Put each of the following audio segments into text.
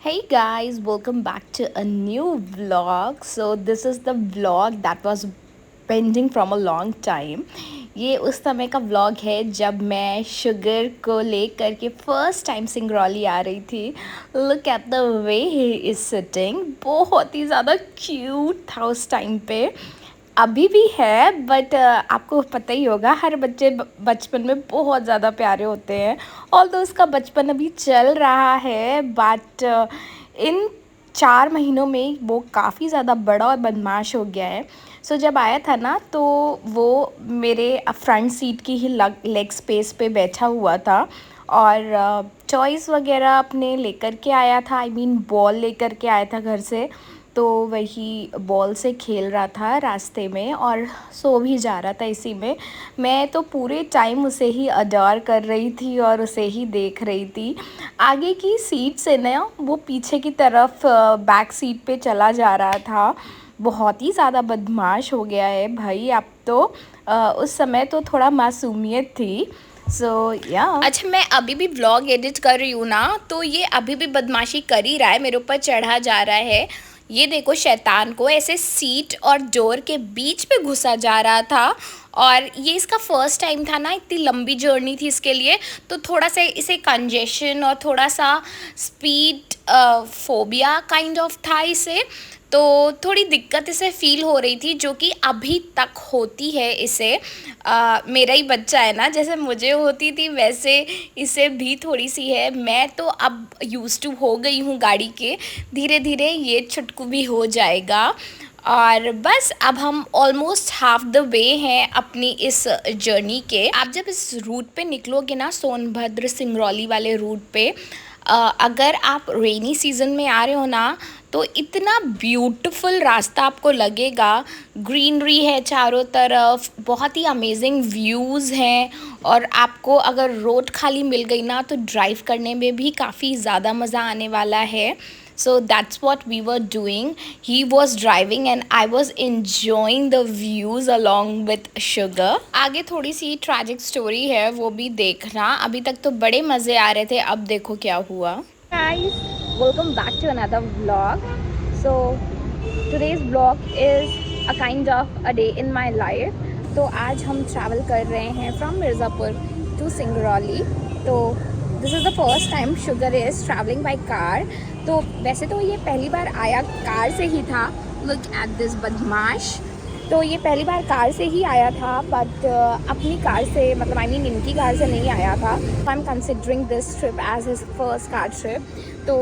Hey guys, welcome back to a new vlog. So this is the vlog that was pending from a long time. ये उस समय का vlog है जब मैं शुगर को लेकर के फर्स्ट टाइम सिंगरौली आ रही थी. Look at the way he is sitting. बहुत ही ज़्यादा क्यूट था उस टाइम पे. अभी भी है बट आपको पता ही होगा हर बच्चे बचपन में बहुत ज़्यादा प्यारे होते हैं. ऑल्दो उसका बचपन अभी चल रहा है बट इन 4 महीनों में वो काफ़ी ज़्यादा बड़ा और बदमाश हो गया है. सो जब आया था ना तो वो मेरे फ्रंट सीट की ही लेग स्पेस पे बैठा हुआ था और टॉयज़ वगैरह अपने लेकर के आया था. आई मीन बॉल लेकर के आया था घर से, तो वही बॉल से खेल रहा था रास्ते में और सो भी जा रहा था इसी में. मैं तो पूरे टाइम उसे ही अडोर कर रही थी और उसे ही देख रही थी. आगे की सीट से ना वो पीछे की तरफ बैक सीट पे चला जा रहा था. बहुत ही ज़्यादा बदमाश हो गया है भाई अब तो. उस समय तो थोड़ा मासूमियत थी. अच्छा, मैं अभी भी व्लॉग एडिट कर रही हूँ ना, तो ये अभी भी बदमाशी कर ही रहा है, मेरे ऊपर चढ़ा जा रहा है. ये देखो शैतान को ऐसे सीट और डोर के बीच पे घुसा जा रहा था. और ये इसका फर्स्ट टाइम था ना, इतनी लंबी जर्नी थी इसके लिए, तो थोड़ा सा इसे कंजेशन और थोड़ा सा स्पीड फोबिया काइंड ऑफ था इसे. तो थोड़ी दिक्कत इसे फ़ील हो रही थी, जो कि अभी तक होती है इसे. मेरा ही बच्चा है ना, जैसे मुझे होती थी वैसे इसे भी थोड़ी सी है. मैं तो अब यूज़ टू हो गई हूँ गाड़ी के. धीरे धीरे ये छुटकू भी हो जाएगा. और बस अब हम ऑलमोस्ट हाफ द वे हैं अपनी इस जर्नी के. आप जब इस रूट पे निकलोगे ना, सोनभद्र सिंगरौली वाले रूट पे, अगर आप रेनी सीज़न में आ रहे हो ना, तो इतना ब्यूटीफुल रास्ता आपको लगेगा. ग्रीनरी है चारों तरफ, बहुत ही अमेजिंग व्यूज़ हैं. और आपको अगर रोड खाली मिल गई ना, तो ड्राइव करने में भी काफ़ी ज़्यादा मज़ा आने वाला है. So that's what we were doing. He was driving and I was enjoying the views along with Sugar. आगे थोड़ी सी ट्रैजिक स्टोरी है, वो भी देखना. अभी तक तो बड़े मज़े आ रहे थे, अब देखो क्या हुआ. Guys, welcome back to another vlog. So today's vlog is a kind of a day in my life. तो आज हम ट्रैवल कर रहे हैं फ्रॉम मिर्ज़ापुर टू सिंगरौली. तो this is the first time sugar is travelling by car. तो वैसे तो ये पहली बार आया कार से ही था. लुक एट दिस बदमाश. तो ये पहली बार कार से ही आया था बट अपनी कार से, मतलब आई मीन इनकी कार से नहीं आया था. I am considering this trip as his first car trip. तो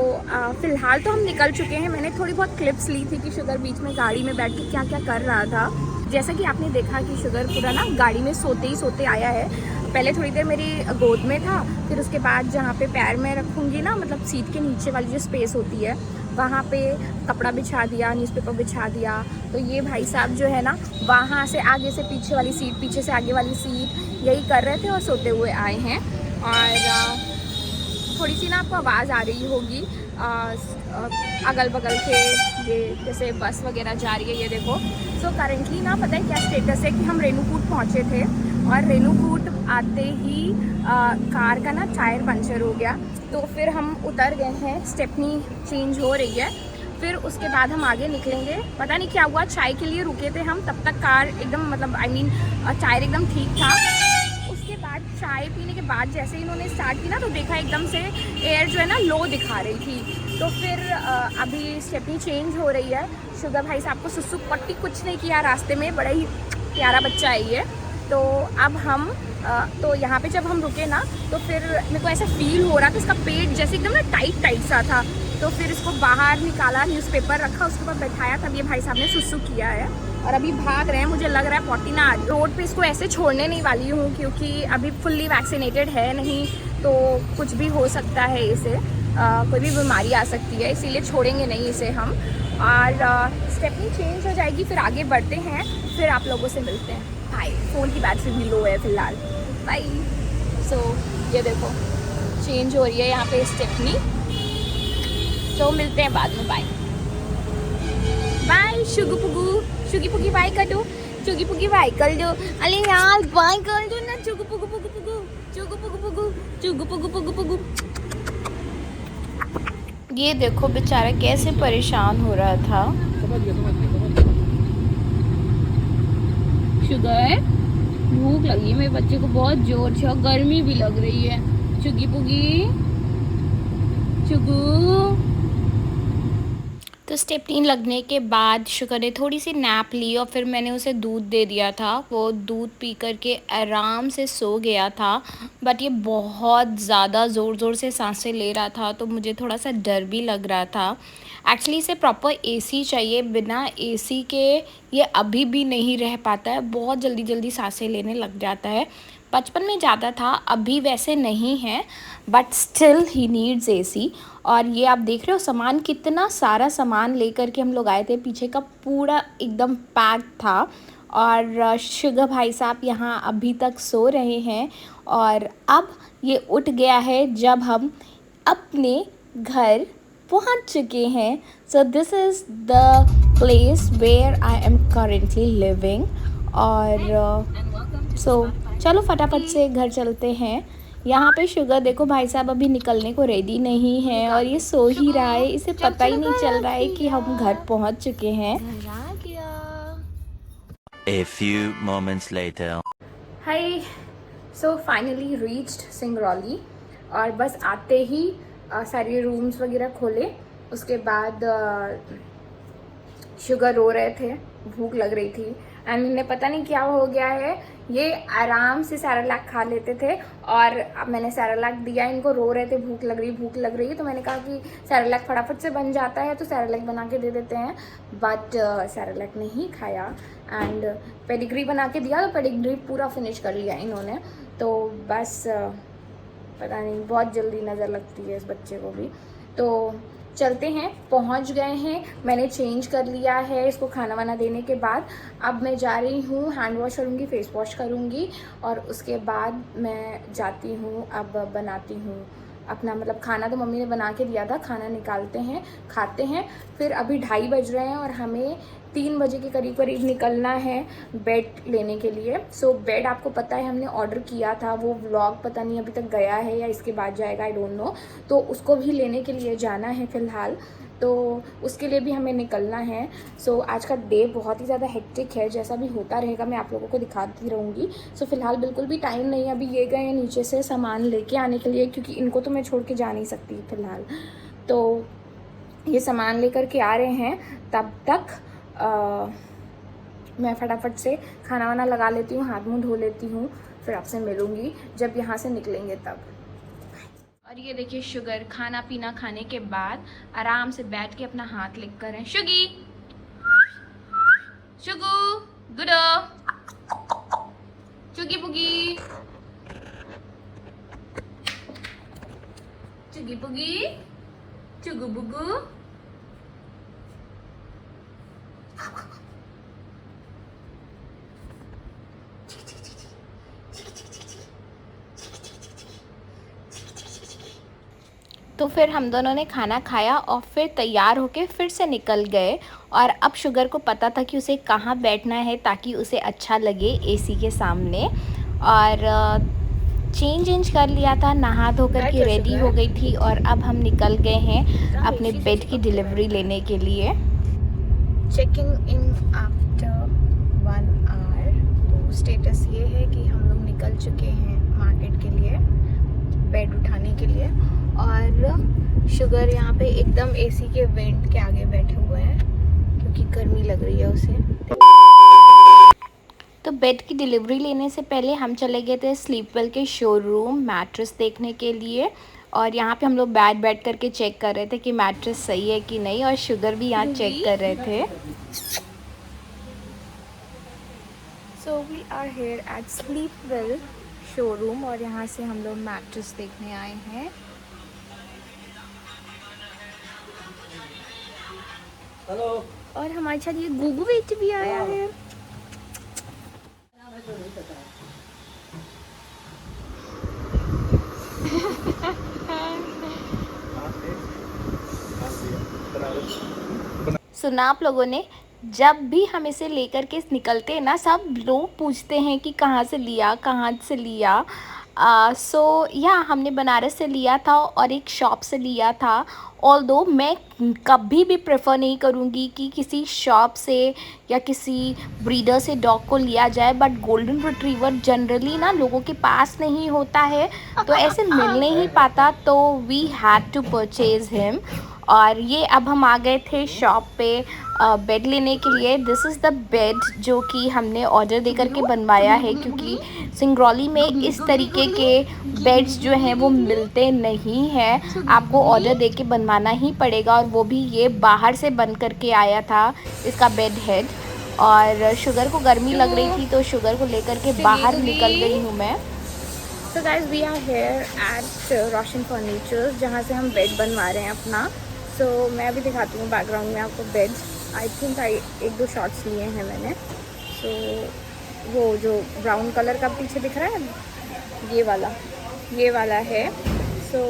फ़िलहाल तो हम निकल चुके हैं. मैंने थोड़ी बहुत क्लिप्स ली थी कि शुगर बीच में गाड़ी में बैठ के क्या क्या कर रहा था. जैसा कि आपने देखा कि शुगर पूरा ना गाड़ी में सोते ही सोते आया है. पहले थोड़ी देर मेरी गोद में था, फिर उसके बाद जहाँ पे पैर में रखूँगी ना, मतलब सीट के नीचे वाली जो स्पेस होती है, वहाँ पे कपड़ा बिछा दिया, न्यूज़पेपर बिछा दिया. तो ये भाई साहब जो है ना, वहाँ से आगे से पीछे वाली सीट, पीछे से आगे वाली सीट, यही कर रहे थे और सोते हुए आए हैं. और थोड़ी सी ना आपको आवाज़ आ रही होगी अगल बगल के, ये जैसे बस वगैरह जा रही है, ये देखो. सो करेंटली ना पता है क्या स्टेटस है कि हम रेणुकूट पहुँचे थे और रेणुकूट आते ही कार का ना टायर पंचर हो गया. तो फिर हम उतर गए हैं, स्टेपनी चेंज हो रही है. फिर उसके बाद हम आगे निकलेंगे. पता नहीं क्या हुआ, चाय के लिए रुके थे हम, तब तक कार एकदम, मतलब आई मीन टायर एकदम ठीक था. उसके बाद चाय पीने के बाद जैसे ही इन्होंने स्टार्ट की ना, तो देखा एकदम से एयर जो है ना लो दिखा रही थी. तो फिर अभी स्टेपनी चेंज हो रही है. शुगर भाई साहब को सुसु पट्टी कुछ नहीं किया रास्ते में, बड़ा ही प्यारा बच्चा है ये. तो अब हम तो यहाँ पे जब हम रुके ना, तो फिर मेरे को ऐसा फील हो रहा था इसका पेट जैसे एकदम ना टाइट टाइट सा था. तो फिर इसको बाहर निकाला, न्यूज़पेपर रखा, उसके ऊपर बैठाया, तब ये भाई साहब ने सुसु किया है और अभी भाग रहे हैं. मुझे लग रहा है पॉटी ना आ रही. रोड पे इसको ऐसे छोड़ने नहीं वाली हूँ क्योंकि अभी फुल्ली वैक्सीनेटेड है नहीं, तो कुछ भी हो सकता है इसे, कोई भी बीमारी आ सकती है, इसीलिए छोड़ेंगे नहीं इसे हम. और स्टेपनी चेंज हो जाएगी, फिर आगे बढ़ते हैं, फिर आप लोगों से मिलते हैं. भाई फ़ोन की बैटरी भी लो है फ़िलहाल. बाय. सो ये देखो चेंज हो रही है यहाँ पे स्टेपनी. तो मिलते हैं बाद में. Bye bye. शुगू पुगू, शुगी पुगी बाय कर दो. शुगी पुगी बाय कर दो. अरे यार बाय कर दो ना. शुगू पुगू पुगू पुगू, शुगू पुगू पुगू, शुगू पुगू पुगू पुगू. ये देखो बेचारा कैसे परेशान हो रहा था। शुगर, भूख लगी है मेरे बच्चे को बहुत जोर से और गर्मी भी लग रही है। चुगी पुगी, चुगू। तो स्टेप 3 लगने के बाद शुगर ने थोड़ी सी नैप ली और फिर मैंने उसे दूध दे दिया था। वो दूध पी कर के आराम से सो गया था। बट ये बहुत ज़्यादा ज़ोर ज़ोर से सांसें ले रहा था, तो मुझे थोड़ा सा डर भी लग रहा था। एक्चुअली इसे प्रॉपर एसी चाहिए, बिना एसी के ये अभी भी नहीं रह पाता है, बहुत जल्दी जल्दी सांसें लेने लग जाता है। बचपन में ज़्यादा था, अभी वैसे नहीं है, but still he needs AC. और ये आप देख रहे हो सामान, कितना सारा सामान लेकर के हम लोग आए थे, पीछे का पूरा एकदम पैक था। और शुगर भाई साहब यहाँ अभी तक सो रहे हैं और अब ये उठ गया है जब हम अपने घर पहुँच चुके हैं। So this is the place where I am currently living. और चलो फटाफट से घर चलते हैं। यहाँ पे शुगर देखो भाई साहब अभी निकलने को रेडी नहीं है और ये सो ही रहा है, इसे पता ही नहीं चल रहा है कि हम घर पहुँच चुके हैं। A few moments later. Hi, so finally reached Singrauli. और बस आते ही सारे रूम्स वगैरह खोले। उसके बाद शुगर रो रहे थे, भूख लग रही थी एंड इन्हें पता नहीं क्या हो गया है, ये आराम से सैरेलैक खा लेते थे। और अब मैंने सैरेलैक दिया, इनको रो रहे थे भूख लग रही है, तो मैंने कहा कि सैरेलैक फटाफट से बन जाता है तो सैरेलैक बना के दे देते हैं। बट सैरेलैक नहीं खाया एंड पेडिग्री बना के दिया तो पेडिग्री पूरा फिनिश कर लिया इन्होंने। तो बस पता नहीं, बहुत जल्दी नज़र लगती है इस बच्चे को भी। तो चलते हैं, पहुंच गए हैं, मैंने चेंज कर लिया है इसको खाना वाना देने के बाद। अब मैं जा रही हूँ, हैंड वॉश करूँगी, फेस वॉश करूँगी और उसके बाद मैं जाती हूँ, अब बनाती हूँ अपना, मतलब खाना तो मम्मी ने बना के दिया था, खाना निकालते हैं, खाते हैं। फिर अभी 2:30 बज रहे हैं और हमें 3 बजे के करीब करीब निकलना है बेड लेने के लिए। सो बेड आपको पता है हमने ऑर्डर किया था, वो व्लॉग पता नहीं अभी तक गया है या इसके बाद जाएगा, आई डोंट नो। तो उसको भी लेने के लिए जाना है फ़िलहाल, तो उसके लिए भी हमें निकलना है। सो आज का डे बहुत ही ज़्यादा हेक्टिक है, जैसा भी होता रहेगा मैं आप लोगों को दिखाती रहूँगी। सो फ़िलहाल बिल्कुल भी टाइम नहीं है, अभी ये गए हैं नीचे से सामान लेके आने के लिए, क्योंकि इनको तो मैं छोड़ के जा नहीं सकती फ़िलहाल। तो ये सामान लेकर के आ रहे हैं, तब तक मैं फटाफट से खाना वाना लगा लेती हूँ, हाथ मुँह धो लेती हूँ, फिर आपसे मिलूँगी जब यहाँ से निकलेंगे तब। और ये देखिए शुगर खाना पीना खाने के बाद आराम से बैठ के अपना हाथ लिख कर है। शुगी, शुगू, गुडो, चुगी पुगी, चुगी पुगी, चुगू बुगू। तो फिर हम दोनों ने खाना खाया और फिर तैयार होके फिर से निकल गए। और अब शुगर को पता था कि उसे कहाँ बैठना है ताकि उसे अच्छा लगे एसी के सामने। और चेंज कर लिया था, नहा धो कर के रेडी हो गई थी और अब हम निकल गए हैं अपने बेड की डिलीवरी लेने के लिए। Checking in after 1 hour. तो स्टेटस ये है कि हम लोग निकल चुके हैं मार्केट के लिए बेड उठाने के लिए। और शुगर यहाँ पे एकदम एसी के वेंट के आगे बैठे हुए हैं क्योंकि गर्मी लग रही है उसे। तो बेड की डिलीवरी लेने से पहले हम चले गए थे स्लीपवेल के शोरूम मैट्रेस देखने के लिए। और यहाँ पे हम लोग बैठ करके चेक कर रहे थे कि मैट्रेस सही है कि नहीं, और शुगर भी यहाँ चेक कर रहे थे। So we are here at Sleepwell showroom और यहाँ से हम लोग मैट्रेस देखने आए हैं। हेलो। और हमारे साथ ये गुगु बेटी भी आया है। सुना आप लोगों ने, जब भी हम इसे लेकर के निकलते हैं ना, सब लोग पूछते हैं कि कहाँ से लिया, कहाँ से लिया। सो या हमने बनारस से लिया था और एक शॉप से लिया था। ऑल्दो मैं कभी भी प्रेफर नहीं करूँगी कि किसी शॉप से या किसी ब्रीडर से डॉग को लिया जाए, बट गोल्डन रिट्रीवर जनरली ना लोगों के पास नहीं होता है, तो ऐसे मिल नहीं पाता, तो we had to purchase him. और ये अब हम आ गए थे शॉप पे बेड लेने के लिए। दिस इज़ द बेड जो कि हमने ऑर्डर दे करके बनवाया है, क्योंकि सिंगरौली में इस तरीके के बेड्स जो हैं वो मिलते नहीं हैं, आपको ऑर्डर दे के बनवाना ही पड़ेगा। और वो भी ये बाहर से बन करके आया था इसका बेड हेड। और शुगर को गर्मी लग रही थी तो शुगर को लेकर के बाहर निकल गई हूँ मैं। So guys we are here at Roshan furniture, जहाँ से हम बेड बनवा रहे हैं अपना। सो मैं अभी दिखाती हूँ बैकग्राउंड में आपको बेड। आई थिंक एक दो शॉट्स लिए हैं मैंने। सो वो जो ब्राउन कलर का पीछे दिख रहा है ये वाला है। सो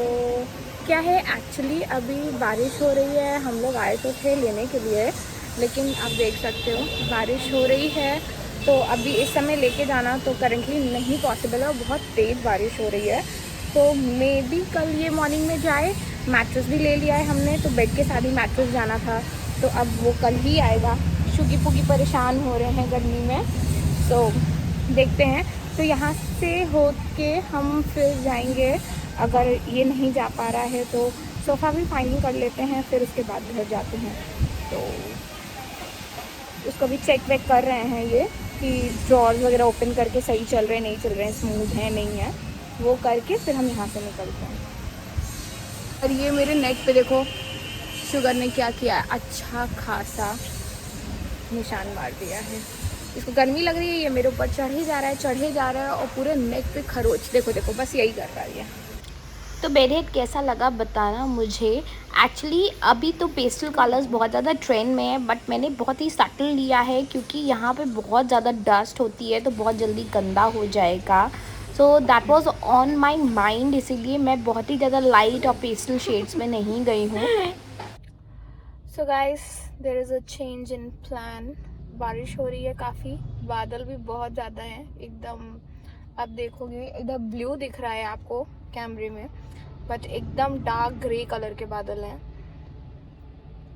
क्या है एक्चुअली, अभी बारिश हो रही है, हम लोग आए तो थे लेने के लिए, लेकिन आप देख सकते हो बारिश हो रही है, तो अभी इस समय लेके जाना तो करेंटली नहीं पॉसिबल है और बहुत तेज़ बारिश हो रही है। तो मे बी कल ये मॉर्निंग में जाए। मैट्रेस भी ले लिया है हमने, तो बेड के साथ ही मैट्रेस जाना था, तो अब वो कल ही आएगा। शुगी पुगी परेशान हो रहे हैं गर्मी में, तो देखते हैं। तो यहाँ से हो के हम फिर जाएंगे, अगर ये नहीं जा पा रहा है तो सोफ़ा भी फाइनल कर लेते हैं, फिर उसके बाद घर जाते हैं। तो उसको भी चेक वेक कर रहे हैं ये कि ड्रॉर्स वगैरह ओपन करके सही चल रहे हैं नहीं चल रहे हैं, स्मूथ है नहीं है, वो करके फिर हम यहाँ से निकलते हैं। और ये मेरे नेक पे देखो शुगर ने क्या किया है, अच्छा खासा निशान मार दिया है। इसको गर्मी लग रही है, ये मेरे ऊपर चढ़े जा रहा है और पूरे नेक पे खरोच, देखो देखो बस यही कर रहा है ये। तो बेड हेड कैसा लगा बताना मुझे। एक्चुअली अभी तो पेस्टल कलर्स बहुत ज़्यादा ट्रेंड में है, बट मैंने बहुत ही सटल लिया है, क्योंकि यहाँ पे बहुत ज़्यादा डस्ट होती है तो बहुत जल्दी गंदा हो जाएगा। So that was on my mind, इसीलिए मैं बहुत ही ज़्यादा लाइट और पेस्टल शेड्स में नहीं गई हूँ। So guys there is a change in plan. बारिश हो रही है काफ़ी, बादल भी बहुत ज़्यादा हैं एकदम। आप देखोगे इधर ब्लू दिख रहा है आपको कैमरे में, बट एकदम डार्क ग्रे कलर के बादल हैं।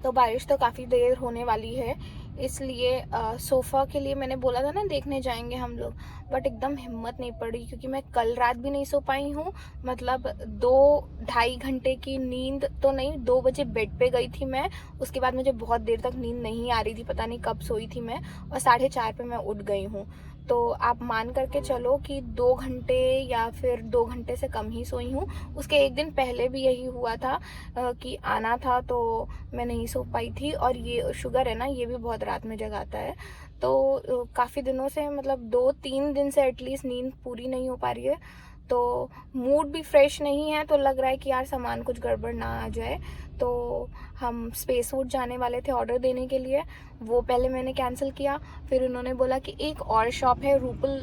तो बारिश तो काफ़ी देर होने वाली है, इसलिए सोफ़ा के लिए मैंने बोला था ना देखने जाएंगे हम लोग, बट एकदम हिम्मत नहीं पड़ी, क्योंकि मैं कल रात भी नहीं सो पाई हूँ। मतलब 2-2.5 घंटे की नींद तो नहीं, 2 बजे बेड पे गई थी मैं, उसके बाद मुझे बहुत देर तक नींद नहीं आ रही थी, पता नहीं कब सोई थी मैं, और 4:30 पे मैं उठ गई हूँ। तो आप मान करके चलो कि 2 घंटे या फिर 2 घंटे से कम ही सोई हूँ। उसके एक दिन पहले भी यही हुआ था कि आना था, तो मैं नहीं सो पाई थी। और ये शुगर है ना, ये भी बहुत रात में जगाता है, तो काफ़ी दिनों से, मतलब 2-3 दिन से एटलीस्ट नींद पूरी नहीं हो पा रही है। तो मूड भी फ्रेश नहीं है, तो लग रहा है कि यार सामान कुछ गड़बड़ ना आ जाए। तो हम स्पेस वुड जाने वाले थे ऑर्डर देने के लिए, वो पहले मैंने कैंसिल किया। फिर उन्होंने बोला कि एक और शॉप है, रूपल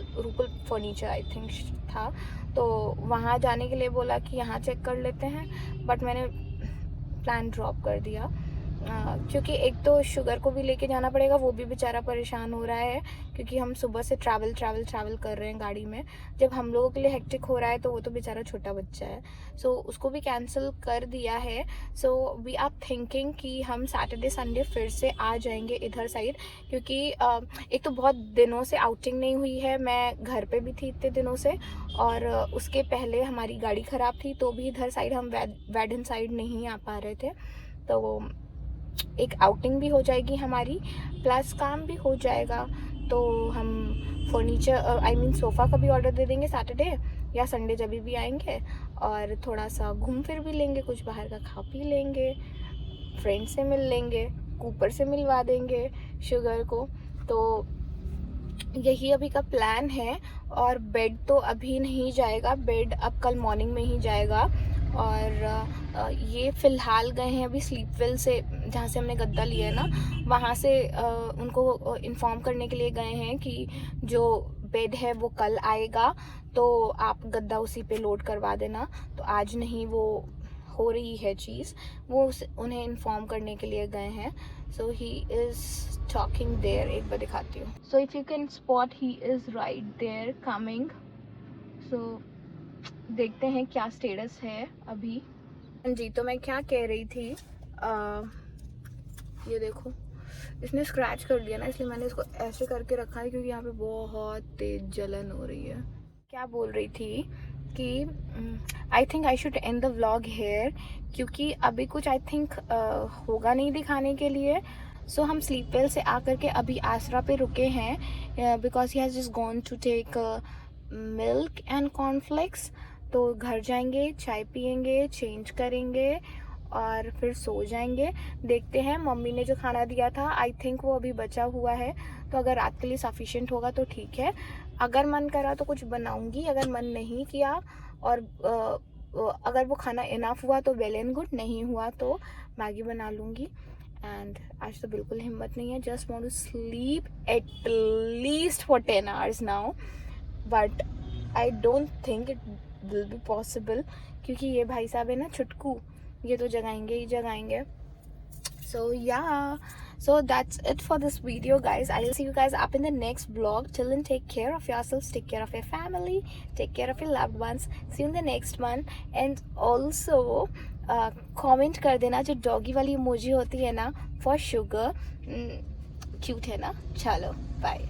फर्नीचर आई थिंक था, तो वहाँ जाने के लिए बोला कि यहाँ चेक कर लेते हैं, बट मैंने प्लान ड्रॉप कर दिया। क्योंकि एक तो शुगर को भी लेके जाना पड़ेगा, वो भी बेचारा परेशान हो रहा है, क्योंकि हम सुबह से ट्रैवल कर रहे हैं गाड़ी में। जब हम लोगों के लिए हेक्टिक हो रहा है, तो वो तो बेचारा छोटा बच्चा है, सो उसको भी कैंसिल कर दिया है। सो वी आर थिंकिंग कि हम सैटरडे संडे फिर से आ जाएंगे इधर साइड, क्योंकि एक तो बहुत दिनों से आउटिंग नहीं हुई है, मैं घर पे भी थी इतने दिनों से, और उसके पहले हमारी गाड़ी ख़राब थी, तो भी इधर साइड हम वैडन साइड नहीं आ पा रहे थे। तो एक आउटिंग भी हो जाएगी हमारी, प्लस काम भी हो जाएगा। तो हम फर्नीचर आई मीन सोफ़ा का भी ऑर्डर दे देंगे सैटरडे या संडे जब भी आएंगे, और थोड़ा सा घूम फिर भी लेंगे, कुछ बाहर का खा पी लेंगे, फ्रेंड से मिल लेंगे, कूपर से मिलवा देंगे शुगर को। तो यही अभी का प्लान है। और बेड तो अभी नहीं जाएगा, बेड अब कल मॉर्निंग में ही जाएगा। और ये फ़िलहाल गए हैं अभी स्लीपवेल से, जहाँ से हमने गद्दा लिया है ना, वहाँ से उनको इन्फॉर्म करने के लिए गए हैं कि जो बेड है वो कल आएगा, तो आप गद्दा उसी पे लोड करवा देना। तो आज नहीं, वो हो रही है चीज़, वो उन्हें इन्फॉर्म करने के लिए गए हैं। So he is talking there, एक बार दिखाती हूँ। So if you can spot, he is right there coming. So देखते हैं क्या स्टेटस है अभी। जी, तो मैं क्या कह रही थी, ये देखो इसने स्क्रैच कर दिया ना, इसलिए मैंने इसको ऐसे करके रखा है क्योंकि यहाँ पे बहुत तेज जलन हो रही है। क्या बोल रही थी कि I think I should end the vlog here, क्योंकि अभी कुछ आई थिंक होगा नहीं दिखाने के लिए। सो हम स्लीपवेल से आकर के अभी आसरा पे रुके हैं because he has just gone to take milk and cornflakes. तो घर जाएंगे, चाय पियेंगे, चेंज करेंगे और फिर सो जाएंगे। देखते हैं, मम्मी ने जो खाना दिया था आई थिंक वो अभी बचा हुआ है, तो अगर रात के लिए सफिशिएंट होगा तो ठीक है। अगर मन करा तो कुछ बनाऊंगी, अगर मन नहीं किया और अगर वो खाना इनफ हुआ तो वेल एंड गुड, नहीं हुआ तो मैगी बना लूँगी। एंड आज तो बिल्कुल हिम्मत नहीं है, just want to sleep at least for 10 hours now, but I don't think it will be possible, क्योंकि ये भाई साहब है ना छुटकू, ये तो जगाएंगे ही जगाएंगे। So yeah, so that's it for this video, guys. I'll see you guys up in the next vlog. Till then, take care of yourselves, take care of your family, take care of your loved ones. See you in the next one. And also comment कर देना जो doggy वाली emoji होती है ना, for sugar, cute है ना। चलो बाय।